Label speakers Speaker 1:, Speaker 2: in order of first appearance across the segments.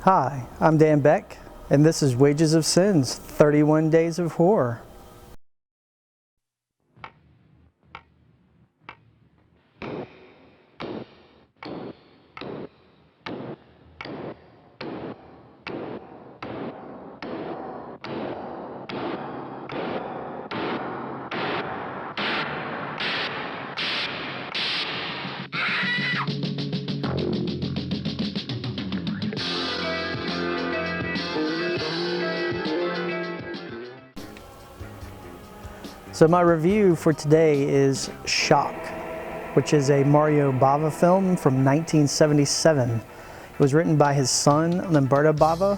Speaker 1: Hi, I'm Dan Beck, and this is Wages of Cine's 31 Days of Horror. So my review for today is Shock, which is a Mario Bava film from 1977. It was written by his son, Lamberto Bava,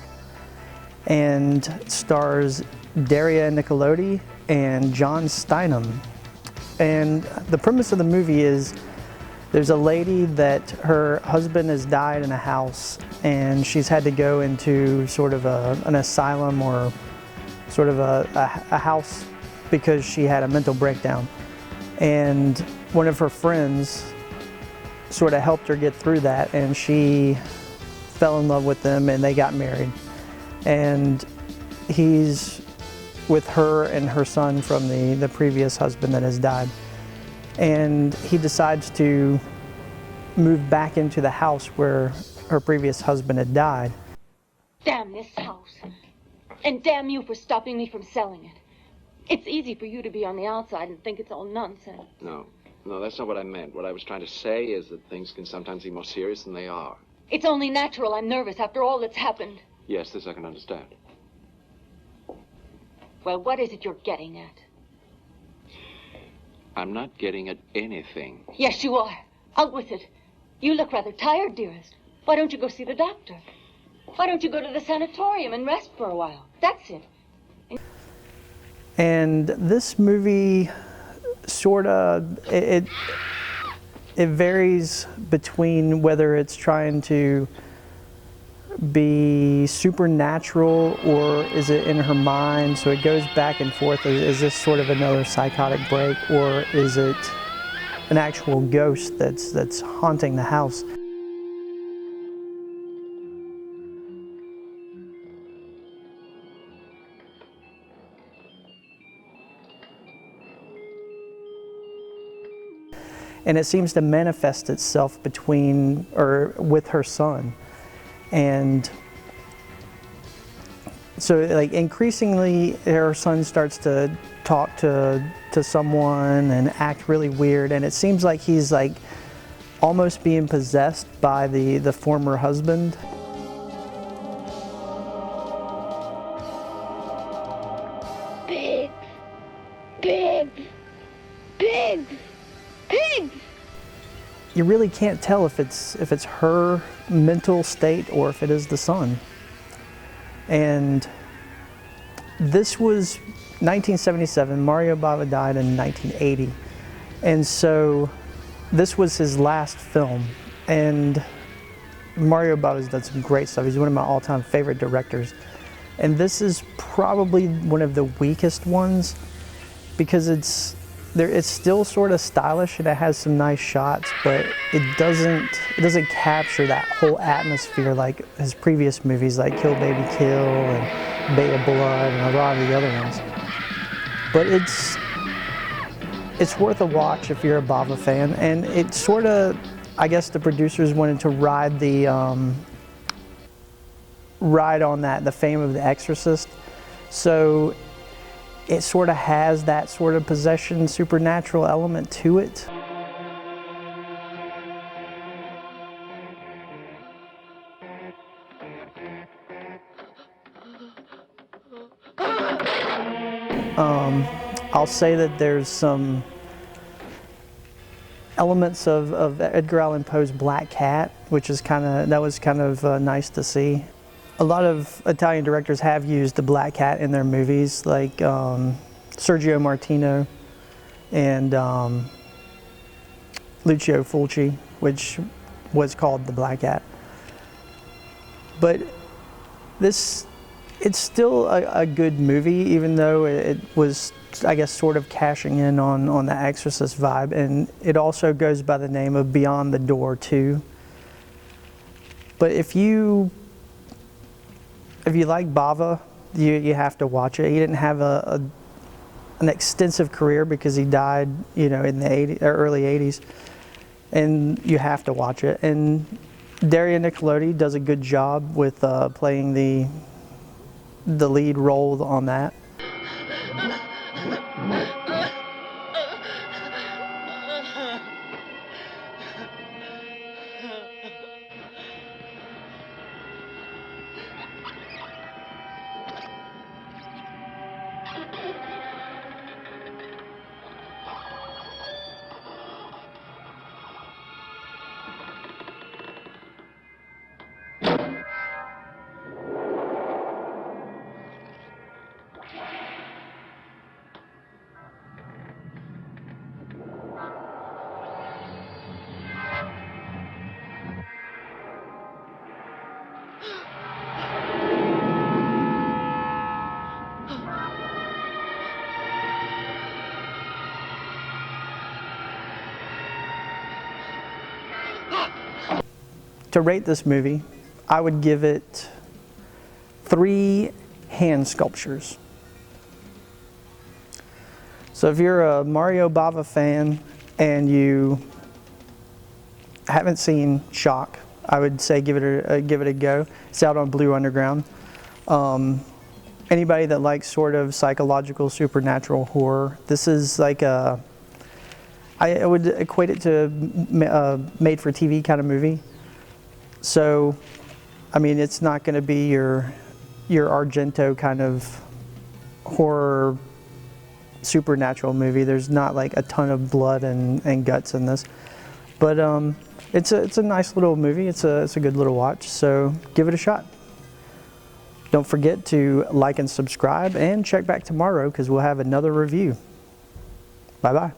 Speaker 1: and stars Daria Nicolodi and John Steinem. And the premise of the movie is there's a lady that her husband has died in a house, and she's had to go into sort of an asylum or sort of a house because she had a mental breakdown. And one of her friends sort of helped her get through that, and she fell in love with them and they got married. And he's with her and her son from the previous husband that has died. And he decides to move back into the house where her previous husband had died.
Speaker 2: Damn this house. And damn you for stopping me from selling it. It's easy for you to be on the outside and think it's all nonsense.
Speaker 3: No, that's not what I meant. What I was trying to say is that things can sometimes be more serious than they are.
Speaker 2: It's only natural I'm nervous after all that's happened.
Speaker 3: Yes, this I can understand.
Speaker 2: Well, what is it you're getting at?
Speaker 3: I'm not getting at anything.
Speaker 2: Yes, you are. Out with it. You look rather tired, dearest. Why don't you go see the doctor? Why don't you go to the sanatorium and rest for a while? That's it.
Speaker 1: And this movie sort of, it varies between whether it's trying to be supernatural or is it in her mind, so it goes back and forth. Is this sort of another psychotic break, or is it an actual ghost that's haunting the house? And it seems to manifest itself between or with her son. And so like increasingly her son starts to talk to someone and act really weird, and it seems like he's like almost being possessed by the former husband.
Speaker 2: Pigs! Pigs! Pigs! Pigs!
Speaker 1: You really can't tell if it's her mental state or if it is the son. And this was 1977. Mario Bava died in 1980. And so this was his last film. And Mario Bava's done some great stuff. He's one of my all-time favorite directors. And this is probably one of the weakest ones because it's still sort of stylish and it has some nice shots, but it doesn't capture that whole atmosphere like his previous movies like Kill Baby Kill and Bay of Blood and a lot of the other ones. But it's worth a watch if you're a Bava fan, and it sort of, I guess the producers wanted to ride on the fame of The Exorcist. So it sort of has that sort of possession, supernatural element to it. I'll say that there's some elements of Edgar Allan Poe's Black Cat, which is that was kind of nice to see. A lot of Italian directors have used the Black Cat in their movies, like Sergio Martino and Lucio Fulci, which was called the Black Cat. But it's still a good movie, even though it was, I guess, sort of cashing in on the Exorcist vibe. And it also goes by the name of Beyond the Door 2. But if you if you like Bava, you have to watch it. He didn't have an extensive career because he died, in the early 80s, and you have to watch it. And Daria Nicolodi does a good job with playing the lead role on that. To rate this movie, I would give it 3 hand sculptures. So if you're a Mario Bava fan and you haven't seen Shock, I would say give it a go. It's out on Blue Underground. Anybody that likes sort of psychological supernatural horror, this is like I would equate it to a made-for-TV kind of movie. So, I mean, it's not going to be your Argento kind of horror supernatural movie. There's not like a ton of blood and guts in this, but it's a nice little movie. It's a good little watch. So give it a shot. Don't forget to like and subscribe, and check back tomorrow because we'll have another review. Bye bye.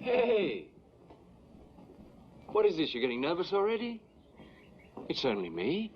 Speaker 3: Hey! What is this? You're getting nervous already? It's only me.